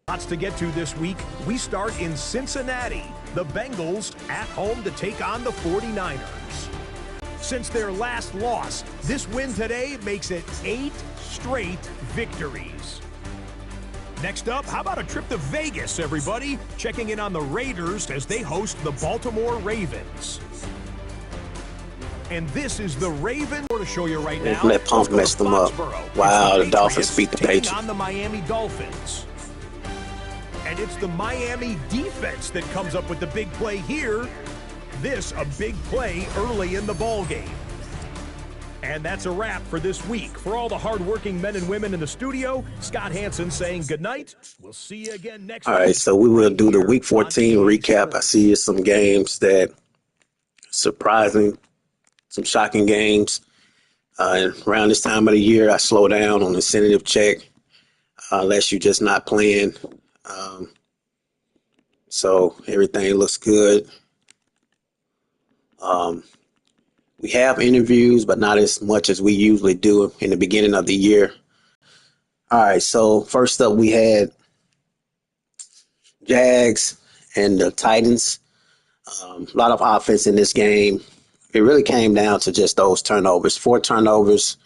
Lots to get to this week. We start in Cincinnati. The Bengals at home to take on the 49ers. Since their last loss, this win today makes it 8 straight victories. Next up, how about a trip to Vegas, everybody? Checking in on the Raiders as they host the Baltimore Ravens. And this is the Ravens to show you right now. Let Pump mess them up. Wow, the Dolphins beat the Patriots. On the Miami Dolphins. And it's the Miami defense that comes up with the big play here. This a big play early in the ball game. And that's a wrap for this week. For all the hardworking men and women in the studio, Scott Hansen saying good night. We'll see you again next week. All right, so we will do the Week 14 recap. I see some games that surprising, some shocking games. Around this time of the year, I slow down on incentive check unless you're just not playing. So everything looks good. We have interviews, but not as much as we usually do in the beginning of the year. All right, so first up we had Jags and the Titans. A lot of offense in this game. It really came down to just those turnovers. 4 turnovers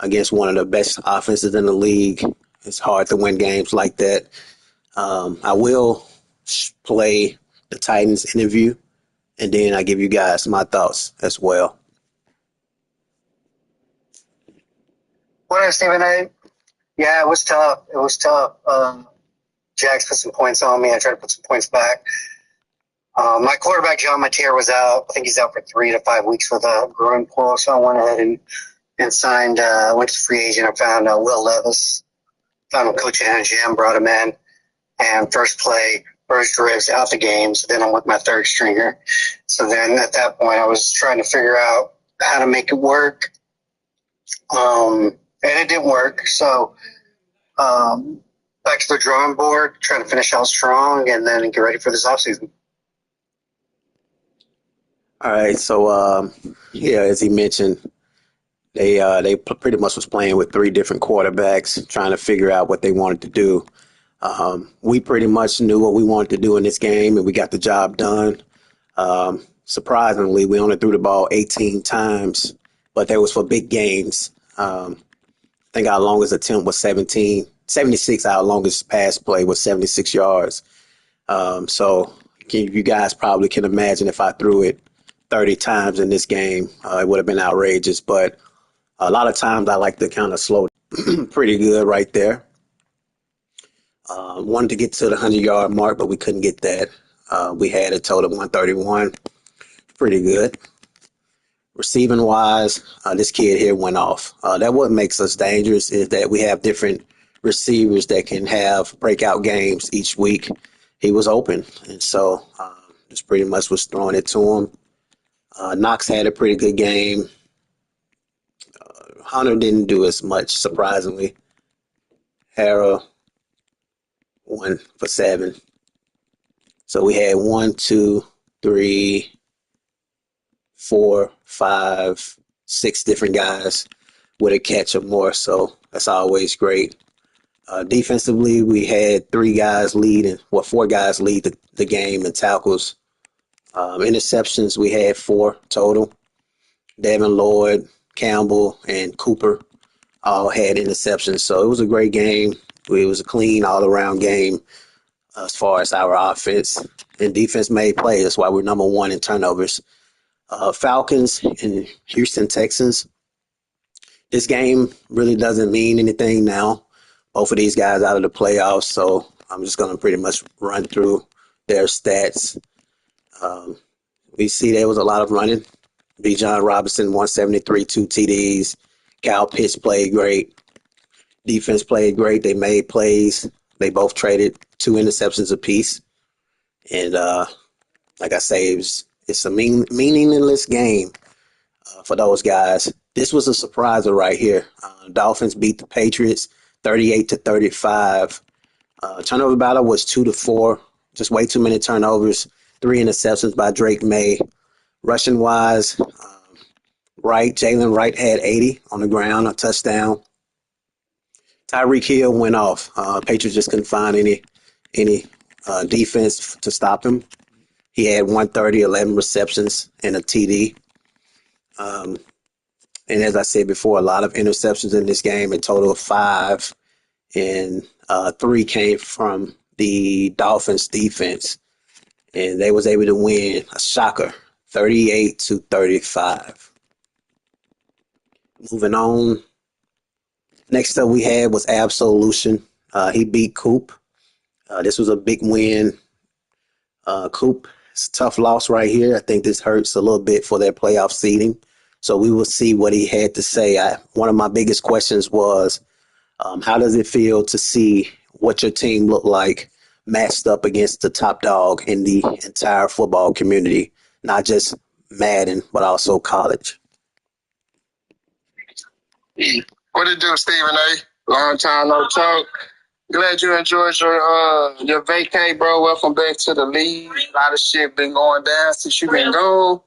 against one of the best offenses in the league. It's hard to win games like that. I will play the Titans interview, and then I give you guys my thoughts as well. What up, Stephen A? Yeah, it was tough. Jags put some points on me. I tried to put some points back. My quarterback, John Mateer, was out. I think he's out for 3 to 5 weeks with a groin pull. So I went ahead and signed, went to free agent. I found Will Levis. Found him coaching in a gym, brought him in. And first play, first dribs out the game. So then I'm with my third stringer. So then at that point, I was trying to figure out how to make it work. And it didn't work. So back to the drawing board, trying to finish out strong and then get ready for this offseason. All right, so yeah, as he mentioned, they pretty much was playing with 3 different quarterbacks, trying to figure out what they wanted to do. We pretty much knew what we wanted to do in this game, and we got the job done. Surprisingly, we only threw the ball 18 times, but that was for big gains. I think our longest attempt was 76. Our longest pass play was 76 yards. So you guys probably can imagine if I threw it 30 times in this game, it would have been outrageous. But a lot of times I like to kind of slow pretty good right there. Wanted to get to the 100-yard mark, but we couldn't get that. We had a total of 131. Pretty good. Receiving wise, this kid here went off. That what makes us dangerous is that we have different receivers that can have breakout games each week. He was open, and so just pretty much was throwing it to him. Knox had a pretty good game. Hunter didn't do as much, surprisingly. Harrell, 1 for 7. So we had 1, 2, 3, 4, 5, 6 different guys with a catch or more. So that's always great. Defensively, we had 4 guys lead the game in tackles. Interceptions, we had 4 total. Devin Lloyd, Campbell, and Cooper all had interceptions. So it was a great game. It was a clean all-around game as far as our offense. And defense made plays. That's why we're number 1 in turnovers. Falcons and Houston Texans. This game really doesn't mean anything now. Both of these guys out of the playoffs, so I'm just going to pretty much run through their stats. We see there was a lot of running. Bijan Robinson, 173, 2 TDs. Kyle Pitts played great. Defense played great. They made plays. They both traded 2 interceptions apiece. And like I say, it's a meaningless game for those guys. This was a surpriser right here. Dolphins beat the Patriots 38-35. Turnover battle was 2-4. Just way too many turnovers. 3 interceptions by Drake May. Rushing wise, Jalen Wright had 80 on the ground, a touchdown. Tyreek Hill went off. Patriots just couldn't find any any defense to stop him. He had 130, 11 receptions, and a TD. And as I said before, a lot of interceptions in this game, a total of 5, and 3 came from the Dolphins defense. And they was able to win, a shocker, 38-35. Moving on. Next up we had was Absolution. He beat Coop. This was a big win. Coop, it's a tough loss right here. I think this hurts a little bit for their playoff seeding. So we will see what he had to say. One of my biggest questions was, how does it feel to see what your team looked like matched up against the top dog in the entire football community, not just Madden, but also college? What it do, Stephen A? Long time no talk. Glad you enjoyed your vacay, bro. Welcome back to the league. A lot of shit been going down since you been gone.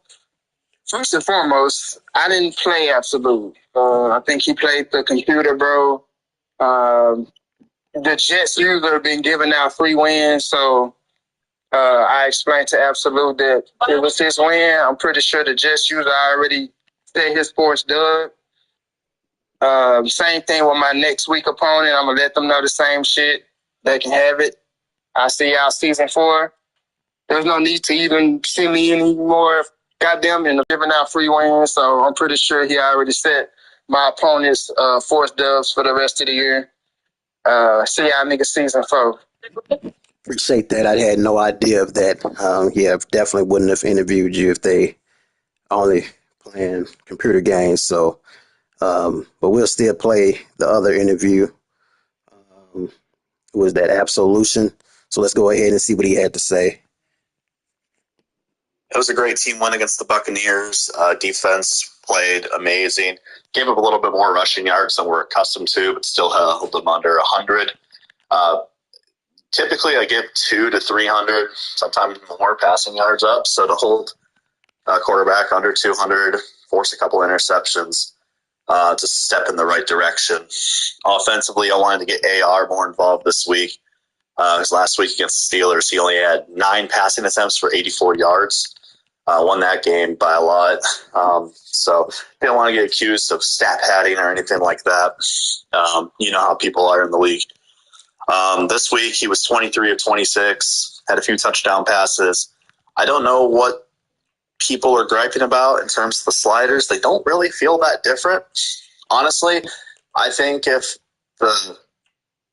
First and foremost, I didn't play Absolute. I think he played the computer, bro. The Jets user have been giving out free wins, so I explained to Absolute that it was his win. I'm pretty sure the Jets user already said his sports dub. Same thing with my next week opponent. I'm going to let them know the same shit. They can have it. I see y'all season 4. There's no need to even see me anymore. Goddamn, and giving out free wins. So I'm pretty sure he already set my opponent's fourth dubs for the rest of the year. See y'all niggas season 4. Appreciate that. I had no idea of that. Definitely wouldn't have interviewed you if they only playing computer games. So, but we'll still play the other interview. Was that Absolution? So let's go ahead and see what he had to say. It was a great team win against the Buccaneers. Defense played amazing. Gave up a little bit more rushing yards than we're accustomed to, but still held them under 100. Typically, I give 200 to 300, sometimes more passing yards up. So to hold a quarterback under 200, force a couple interceptions, to step in the right direction. Offensively, I wanted to get AR more involved this week. Because last week against the Steelers, he only had 9 passing attempts for 84 yards. Won that game by a lot. So didn't want to get accused of stat padding or anything like that. You know how people are in the league. This week, he was 23 of 26, had a few touchdown passes. I don't know what people are griping about in terms of the sliders. They don't really feel that different. Honestly, I think if the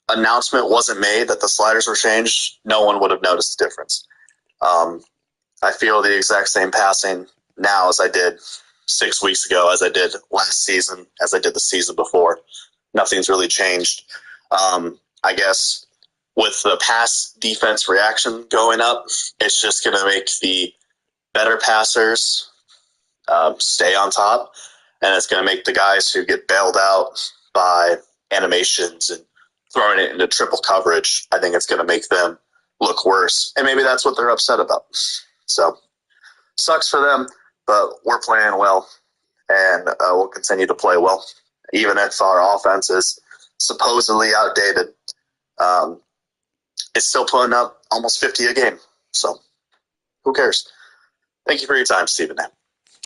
announcement wasn't made that the sliders were changed, no one would have noticed the difference. I feel the exact same passing now as I did 6 weeks ago, as I did last season, as I did the season before. Nothing's really changed. I guess with the pass defense reaction going up, it's just going to make the better passers stay on top, and it's going to make the guys who get bailed out by animations and throwing it into triple coverage, I think it's going to make them look worse. And maybe that's what they're upset about. So, sucks for them, but we're playing well, and we'll continue to play well. Even if our offense is supposedly outdated, it's still putting up almost 50 a game. So, who cares? Thank you for your time, Stephen.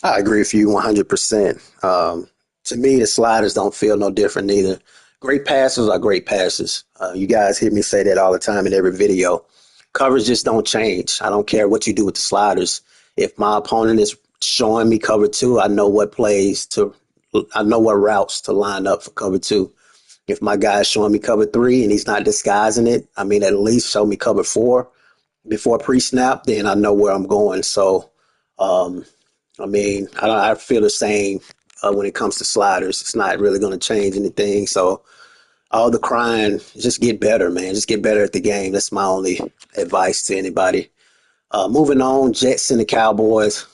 I agree with you 100%. To me, the sliders don't feel no different either. Great passes are great passes. You guys hear me say that all the time in every video. Coverage just don't change. I don't care what you do with the sliders. If my opponent is showing me cover 2, I know what routes to line up for cover 2. If my guy is showing me cover 3 and he's not disguising it, at least show me cover 4 before pre-snap, then I know where I'm going. So, I feel the same when it comes to sliders. It's not really going to change anything. So all the crying, just get better, man. Just get better at the game. That's my only advice to anybody. Moving on, Jets and the Cowboys.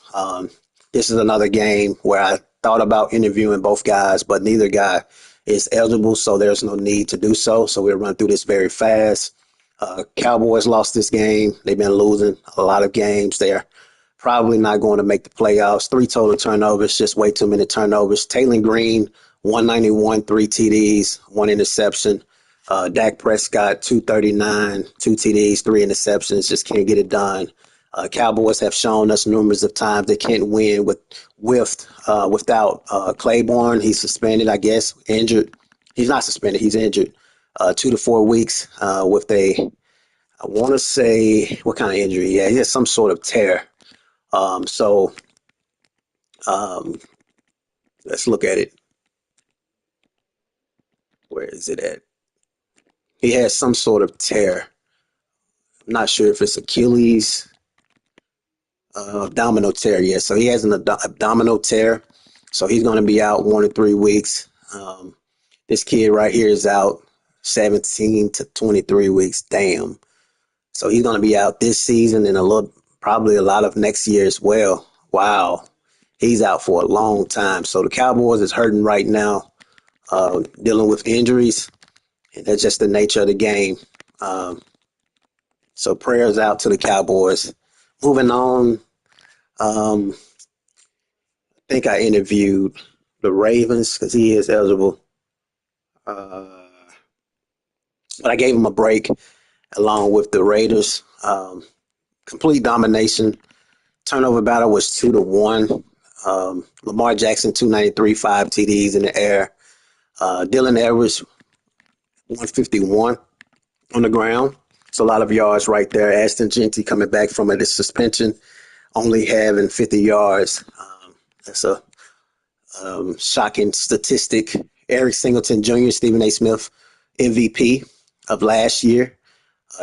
This is another game where I thought about interviewing both guys, but neither guy is eligible, so there's no need to do so. So we'll run through this very fast. Cowboys lost this game. They've been losing a lot of games. They're probably not going to make the playoffs. 3 total turnovers, just way too many turnovers. Taylor Green, 191, 3 TDs, 1 interception. Dak Prescott, 239, 2 TDs, 3 interceptions, just can't get it done. Cowboys have shown us numerous of times they can't win without Claiborne. He's suspended, I guess, injured. He's not suspended, he's injured. 2 to 4 weeks with I want to say, what kind of injury? Yeah, he has some sort of tear. So let's look at it. Where is it at? He has some sort of tear. I'm not sure if it's Achilles, abdominal tear. Yeah, so he has an abdominal tear. So he's going to be out 1 to 3 weeks. This kid right here is out 17 to 23 weeks. Damn. So he's going to be out this season and probably a lot of next year as well. Wow. He's out for a long time. So the Cowboys is hurting right now, dealing with injuries. And that's just the nature of the game. So prayers out to the Cowboys. Moving on, I think I interviewed the Ravens because he is eligible. But I gave him a break along with the Raiders. Complete domination. Turnover battle was 2-1. Lamar Jackson, 293, 5 TDs in the air. Dylan Edwards, 151 on the ground. It's a lot of yards right there. Ashton Genty coming back from a suspension, only having 50 yards. That's a shocking statistic. Eric Singleton Jr., Stephen A. Smith, MVP of last year.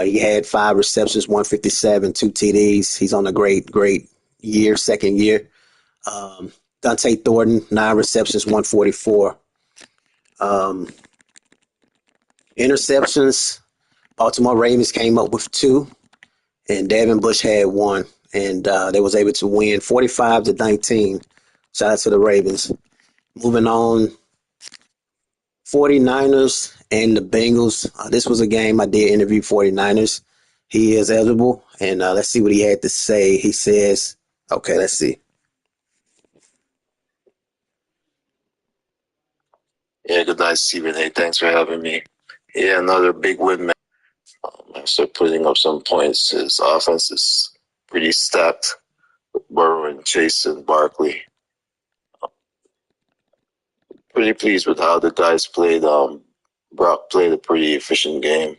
He had 5 receptions, 157, 2 TDs. He's on a great year, second year. Dante Thornton, 9 receptions, 144. Interceptions, Baltimore Ravens came up with 2, and Devin Bush had 1, and they was able to win 45-19. Shout out to the Ravens. Moving on, 49ers and the Bengals. This was a game I did interview 49ers. He is eligible, and let's see what he had to say. He says, okay, let's see. Yeah, good night, Stephen. Hey, thanks for having me. Yeah, another big win, man. After putting up some points, his offense is pretty stacked with Burrow and Chase and Barkley. Pretty pleased with how the guys played. Brock played a pretty efficient game.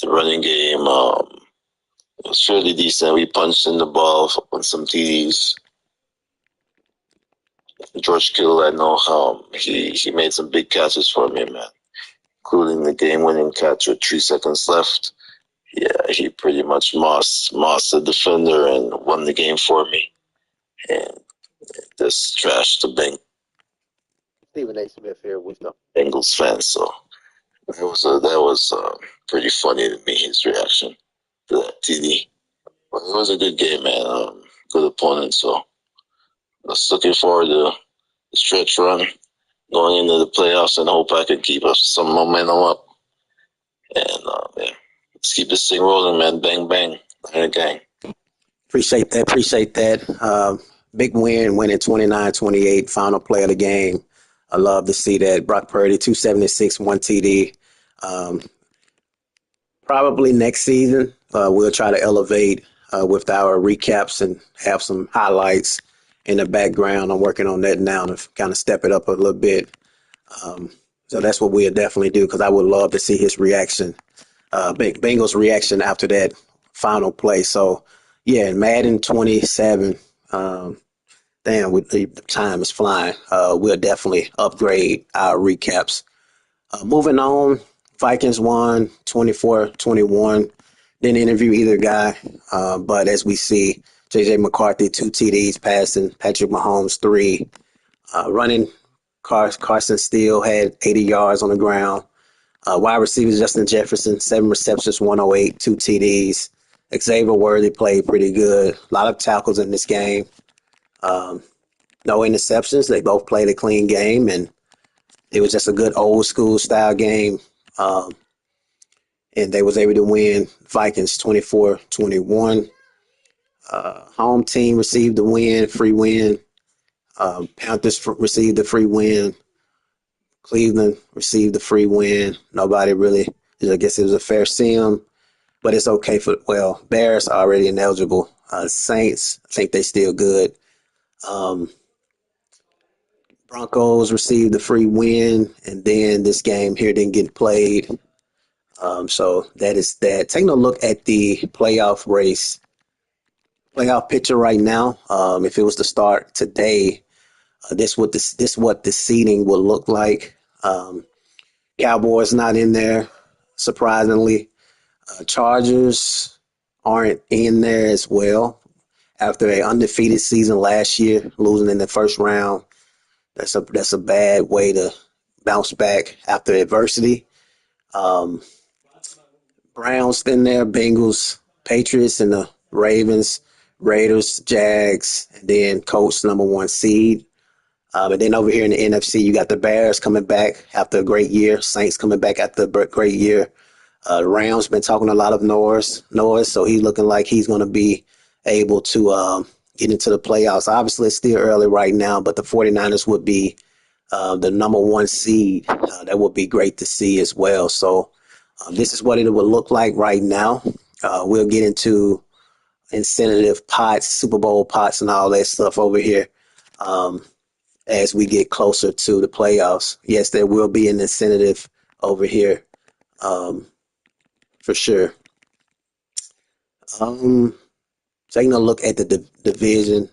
The running game was fairly decent. We punched in the ball on some TDs. George Kittle, I know he made some big catches for me, man, including the game-winning catch with 3 seconds left. Yeah, he pretty much mossed the defender and won the game for me. And just trashed the Stephen A. Smith here with the Bengals fans. So that was pretty funny to me, his reaction to that TD. But it was a good game, man. Good opponent. So just looking forward to the stretch run going into the playoffs, and hope I can keep us some momentum up. And yeah, let's keep this thing rolling, man. Bang, bang. Gang. Appreciate that. Big winning 29-28, final play of the game. I love to see that. Brock Purdy, 276, 1 TD. Probably next season, we'll try to elevate with our recaps and have some highlights in the background. I'm working on that now to kind of step it up a little bit. So that's what we'll definitely do, because I would love to see his reaction, Bengals reaction after that final play. So, yeah, Madden 27, the time is flying. We'll definitely upgrade our recaps. Moving on, Vikings won 24-21. Didn't interview either guy, but as we see, J.J. McCarthy, 2 TDs passing, Patrick Mahomes, 3. Running, Carson Steele had 80 yards on the ground. Wide receivers, Justin Jefferson, 7 receptions, 108, 2 TDs. Xavier Worthy played pretty good. A lot of tackles in this game. No interceptions. They both played a clean game, and it was just a good old school style game. And they was able to win. Vikings 24-21. Home team received the win, free win. Panthers received the free win. Cleveland received the free win. Nobody really, I guess it was a fair sim, but it's okay Bears are already ineligible. Saints, I think they still good. Broncos received the free win, and then this game here didn't get played. So that is that. Taking a look at the playoff picture right now. If it was to start today, this what the seeding will look like. Cowboys not in there, surprisingly. Chargers aren't in there as well after an undefeated season last year, losing in the first round. That's a bad way to bounce back after adversity. Browns in there, Bengals, Patriots, and the Ravens, Raiders, Jags, and then Colts number 1 seed. And then over here in the NFC, you got the Bears coming back after a great year, Saints coming back after a great year. The Rams been talking a lot of noise, so he's looking like he's going to be able to get into the playoffs. Obviously, it's still early right now, but the 49ers would be the number 1 seed. That would be great to see as well. So this is what it would look like right now. We'll get into incentive pots, Super Bowl pots, and all that stuff over here as we get closer to the playoffs. Yes, there will be an incentive over here for sure. Taking a look at the division.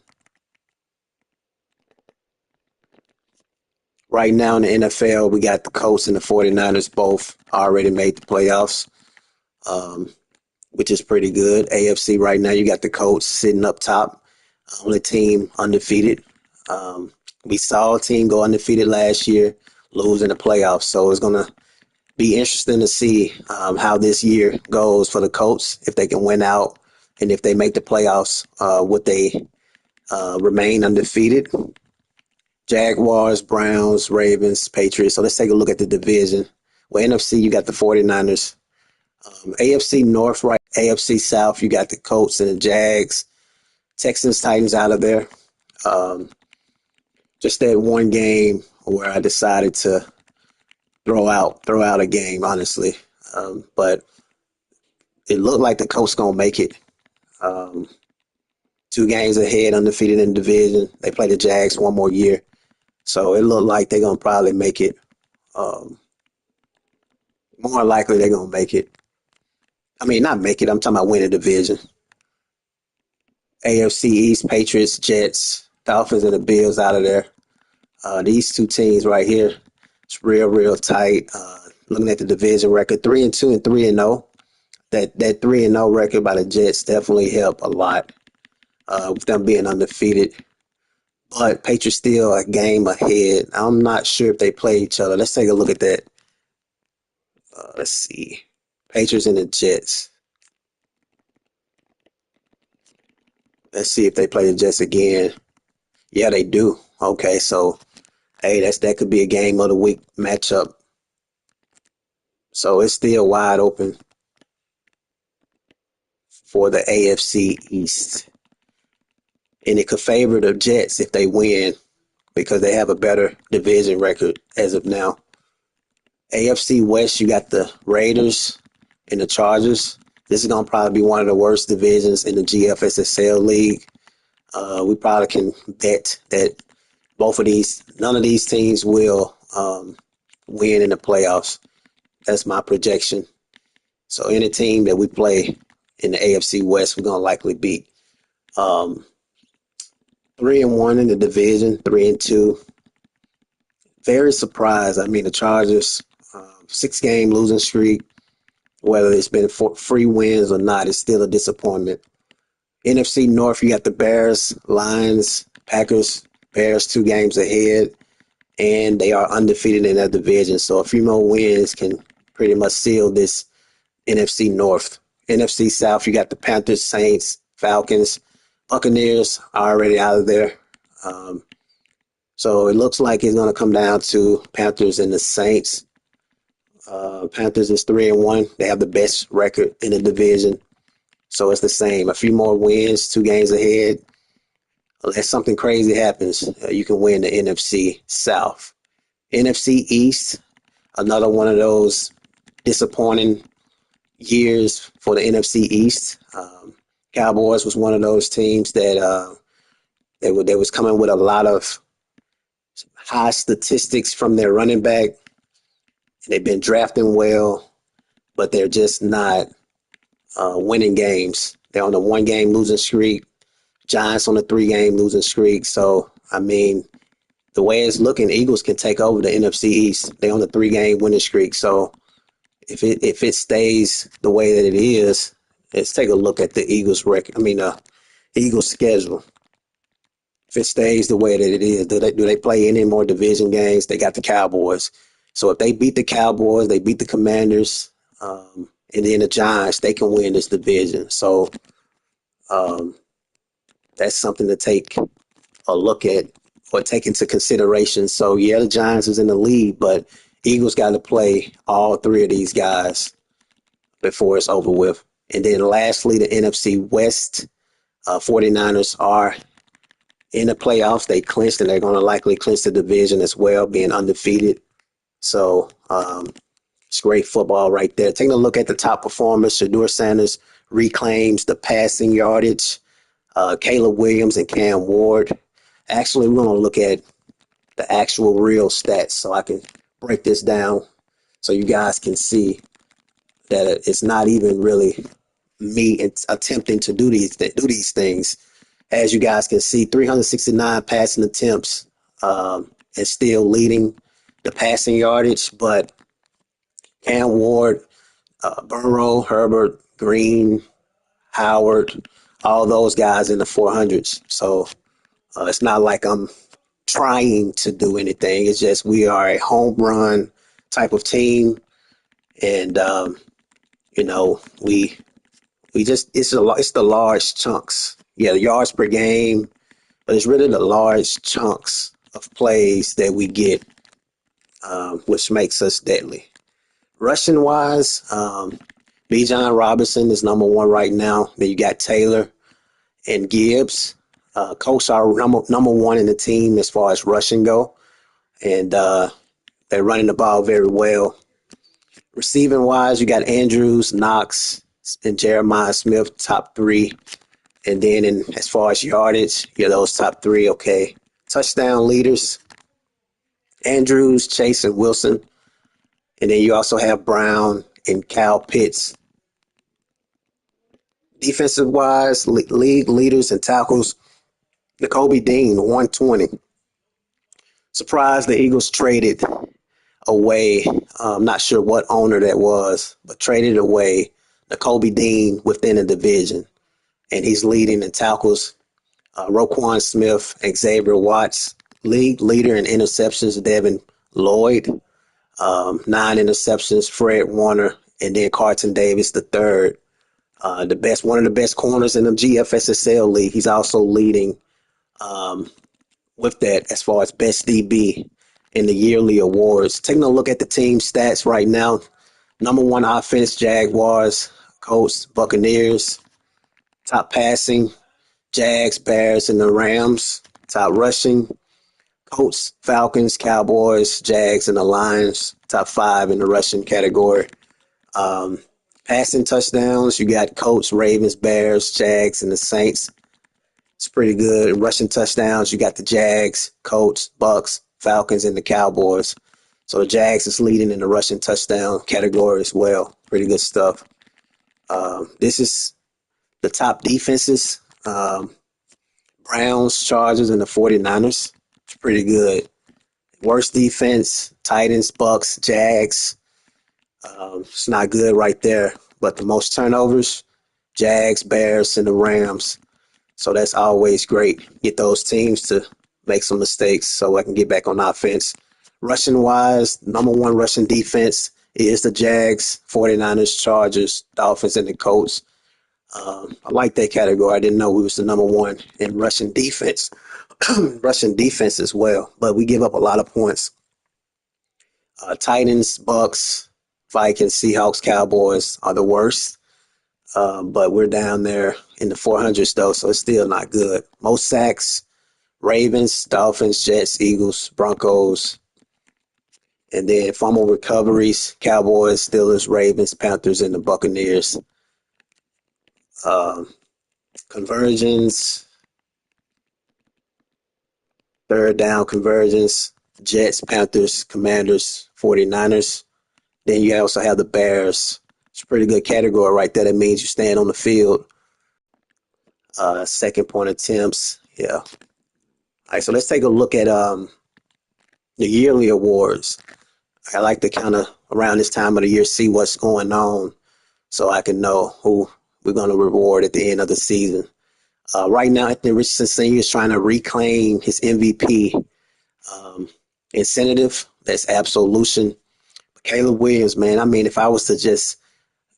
Right now in the NFL, we got the Colts and the 49ers both already made the playoffs, which is pretty good. AFC right now, you got the Colts sitting up top, only team undefeated. We saw a team go undefeated last year, lose in the playoffs. So it's going to be interesting to see how this year goes for the Colts, if they can win out, and if they make the playoffs, would they remain undefeated? Jaguars, Browns, Ravens, Patriots. So let's take a look at the division. Well, NFC, you got the 49ers. AFC North, right? AFC South, you got the Colts and the Jags. Texans, Titans out of there. Just that one game where I decided to throw out a game, honestly. But it looked like the Colts going to make it. 2 games ahead, undefeated in the division. They play the Jags one more year. So it looked like they're going to probably make it. More likely they're going to make it. I mean, not make it. I'm talking about win the division. AFC East, Patriots, Jets, Dolphins, and the Bills out of there. These 2 teams right here, it's real tight. Looking at the division record, 3-2 and 3-0. That 3-0 record by the Jets definitely helped a lot with them being undefeated. But Patriots still a game ahead. I'm not sure if they play each other. Let's take a look at that. Let's see. Patriots and the Jets. Let's see if they play the Jets again. Yeah, they do. Okay, so hey, that could be a game of the week matchup. So it's still wide open for the AFC East. And it could favor the Jets if they win because they have a better division record as of now. AFC West, you got the Raiders and the Chargers. This is going to probably be one of the worst divisions in the GFSSL league. We probably can bet that none of these teams will win in the playoffs. That's my projection. So any team that we play in the AFC West, we're going to likely beat. 3-1 in the division, 3-2. Very surprised. I mean, the Chargers, 6-game losing streak, whether it's been free wins or not, it's still a disappointment. NFC North, you got the Bears, Lions, Packers. Bears 2 games ahead, and they are undefeated in that division. So a few more wins can pretty much seal this NFC North. NFC South, you got the Panthers, Saints, Falcons, Buccaneers are already out of there. So it looks like it's going to come down to Panthers and the Saints. Panthers is 3-1. They have the best record in the division. So it's the same. A few more wins, 2 games ahead. Unless something crazy happens, you can win the NFC South. NFC East, another one of those disappointing years for the NFC East. Cowboys was one of those teams that they was coming with a lot of high statistics from their running back. They've been drafting well, but they're just not winning games. They're on a 1-game losing streak. Giants on a 3-game losing streak. So, I mean, the way it's looking, Eagles can take over the NFC East. They're on a 3-game winning streak. So, if it stays the way that it is, let's take a look at the Eagles record. Eagles schedule. If it stays the way that it is, do they play any more division games? They got the Cowboys. So if they beat the Cowboys, they beat the Commanders, and then the Giants, they can win this division. So that's something to take a look at or take into consideration. So, yeah, the Giants is in the lead, but Eagles got to play all 3 of these guys before it's over with. And then lastly, the NFC West, 49ers are in the playoffs. They clinched, and they're going to likely clinch the division as well, being undefeated. So it's great football right there. Taking a look at the top performers, Shedeur Sanders reclaims the passing yardage. Caleb Williams and Cam Ward. Actually, we're going to look at the actual real stats so I can break this down so you guys can see that it's not even really me attempting to do these things. As you guys can see, 369 passing attempts and still leading the passing yardage. But Cam Ward, Burrow, Herbert, Green, Howard, all those guys in the 400s. So it's not like I'm trying to do anything. It's just we are a home run type of team. And, we just it's the large chunks. Yeah, the yards per game, but it's really the large chunks of plays that we get, which makes us deadly. Rushing wise, Bijan Robinson is number 1 right now. Then you got Taylor and Gibbs. Colts are number 1 in the team as far as rushing go, and they're running the ball very well. Receiving wise, you got Andrews, Knox, and Jeremiah Smith, top 3. And then as far as yardage, those top 3, okay. Touchdown leaders, Andrews, Chase, and Wilson. And then you also have Brown and Kyle Pitts. Defensive wise, league leaders and tackles, Nakobe Dean, 120. Surprised the Eagles traded away. I'm not sure what owner that was, but traded away Nakobe Dean within the division. And he's leading in tackles. Roquan Smith, Xavier Watts, league leader in interceptions, Devin Lloyd, 9 interceptions, Fred Warner, and then Carlton Davis, the third. One of the best corners in the GFSSL league. He's also leading with that as far as best DB in the yearly awards. Taking a look at the team stats right now. Number 1 offense, Jaguars, Colts, Buccaneers. Top passing, Jags, Bears, and the Rams. Top rushing, Colts, Falcons, Cowboys, Jags, and the Lions. Top 5 in the rushing category. Passing touchdowns, you got Colts, Ravens, Bears, Jags, and the Saints. It's pretty good. Rushing touchdowns, you got the Jags, Colts, Bucks, Falcons, and the Cowboys. So the Jags is leading in the rushing touchdown category as well. Pretty good stuff. This is the top defenses. Browns, Chargers, and the 49ers. It's pretty good. Worst defense, Titans, Bucks, Jags. It's not good right there. But the most turnovers, Jags, Bears, and the Rams. So that's always great. Get those teams to make some mistakes so I can get back on offense. Rushing wise, number 1 rushing defense is the Jags, 49ers, Chargers, Dolphins, and the Colts. I like that category. I didn't know we was the number 1 in rushing defense. Rushing defense as well. But we give up a lot of points. Titans, Bucks, Vikings, Seahawks, Cowboys are the worst. But we're down there in the 400s, though, so it's still not good. Most sacks, Ravens, Dolphins, Jets, Eagles, Broncos, And then fumble recoveries, Cowboys, Steelers, Ravens, Panthers, and the Buccaneers. Conversions, third down conversions, Jets, Panthers, Commanders, 49ers. Then you also have the Bears. It's a pretty good category right there. That means you stand on the field. Second point attempts. Yeah. All right, so let's take a look at the yearly awards. I like to kind of, around this time of the year, see what's going on so I can know who we're going to reward at the end of the season. Right now, Anthony Richardson Sr. is trying to reclaim his MVP incentive. That's absolution. Caleb Williams, man, I mean, if I was to just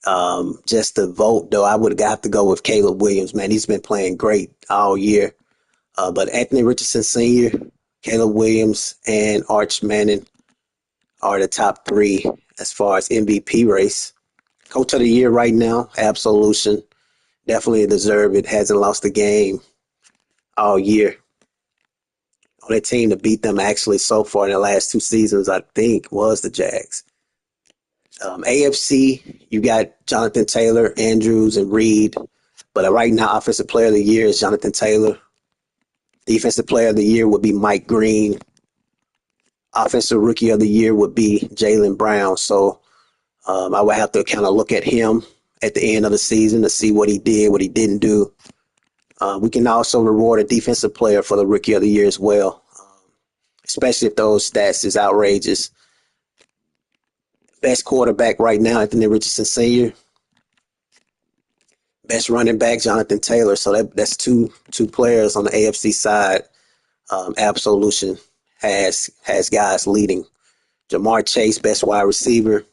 to vote, though, I would have to go with Caleb Williams, man. He's been playing great all year. But Anthony Richardson Sr., Caleb Williams, and Arch Manning are the top three as far as MVP race. Coach of the year right now, absolution. Definitely deserve it. Hasn't lost a game all year. Only team to beat them actually so far in the last 2 seasons, I think, was the Jags. AFC, you got Jonathan Taylor, Andrews, and Reed. But right now, Offensive Player of the Year is Jonathan Taylor. Defensive Player of the Year would be Mike Green. Offensive Rookie of the Year would be Jaylen Brown. So I would have to kind of look at him at the end of the season to see what he did, what he didn't do. We can also reward a defensive player for the Rookie of the Year as well, especially if those stats is outrageous. Best quarterback right now, Anthony Richardson Sr. Best running back, Jonathan Taylor. So that's two players on the AFC side. Absolution has guys leading. Jamar Chase, best wide receiver.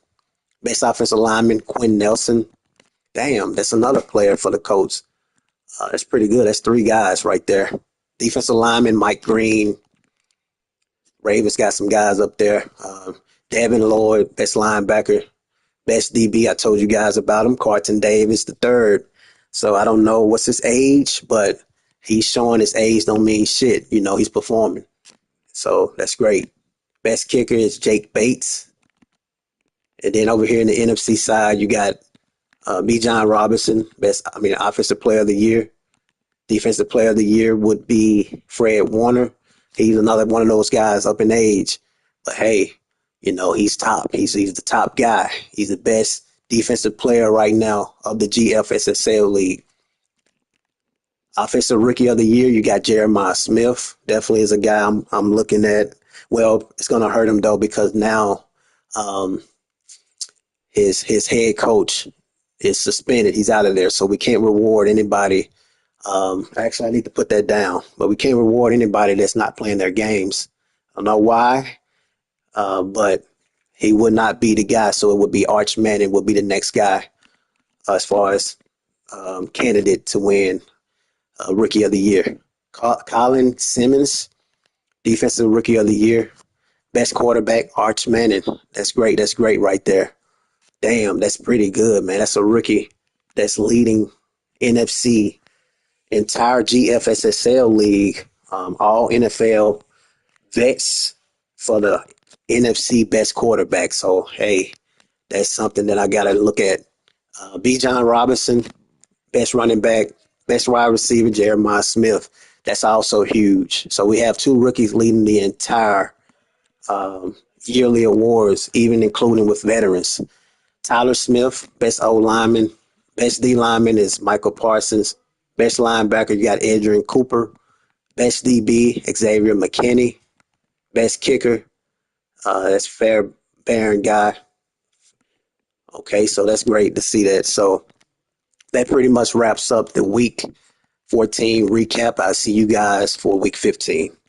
Best offensive lineman, Quinn Nelson. Damn, that's another player for the Colts. That's pretty good. That's 3 guys right there. Defensive lineman, Mike Green. Ravens got some guys up there. Devin Lloyd, best linebacker. Best DB, I told you guys about him. Carlton Davis, the third. So I don't know what's his age, but he's showing his age don't mean shit. You know, he's performing. So that's great. Best kicker is Jake Bates. And then over here in the NFC side, you got Bijan Robinson, Offensive Player of the Year. Defensive Player of the Year would be Fred Warner. He's another one of those guys up in age. But hey, you know, he's top. He's the top guy. He's the best defensive player right now of the GFSSL league. Offensive Rookie of the Year, you got Jeremiah Smith. Definitely is a guy I'm looking at. Well, it's going to hurt him, though, because now his head coach is suspended. He's out of there, so we can't reward anybody. Actually, I need to put that down. But we can't reward anybody that's not playing their games. I don't know why, but he would not be the guy. So it would be Arch Manning would be the next guy as far as candidate to win Rookie of the Year. Colin Simmons, Defensive Rookie of the Year. Best quarterback, Arch Manning. That's great. That's great right there. Damn, that's pretty good, man. That's a rookie that's leading NFC, entire GFSSL league, all NFL vets for the NFC best quarterback. So, hey, that's something that I got to look at. Bijan Robinson, best running back, best wide receiver, Jeremiah Smith. That's also huge. So we have 2 rookies leading the entire yearly awards, even including with veterans. Tyler Smith, best O lineman. Best D lineman is Michael Parsons. Best linebacker, you got Adrian Cooper. Best DB, Xavier McKinney. Best kicker, that's Fairbairn guy. Okay, so that's great to see that. So that pretty much wraps up the week 14 recap. I'll see you guys for week 15.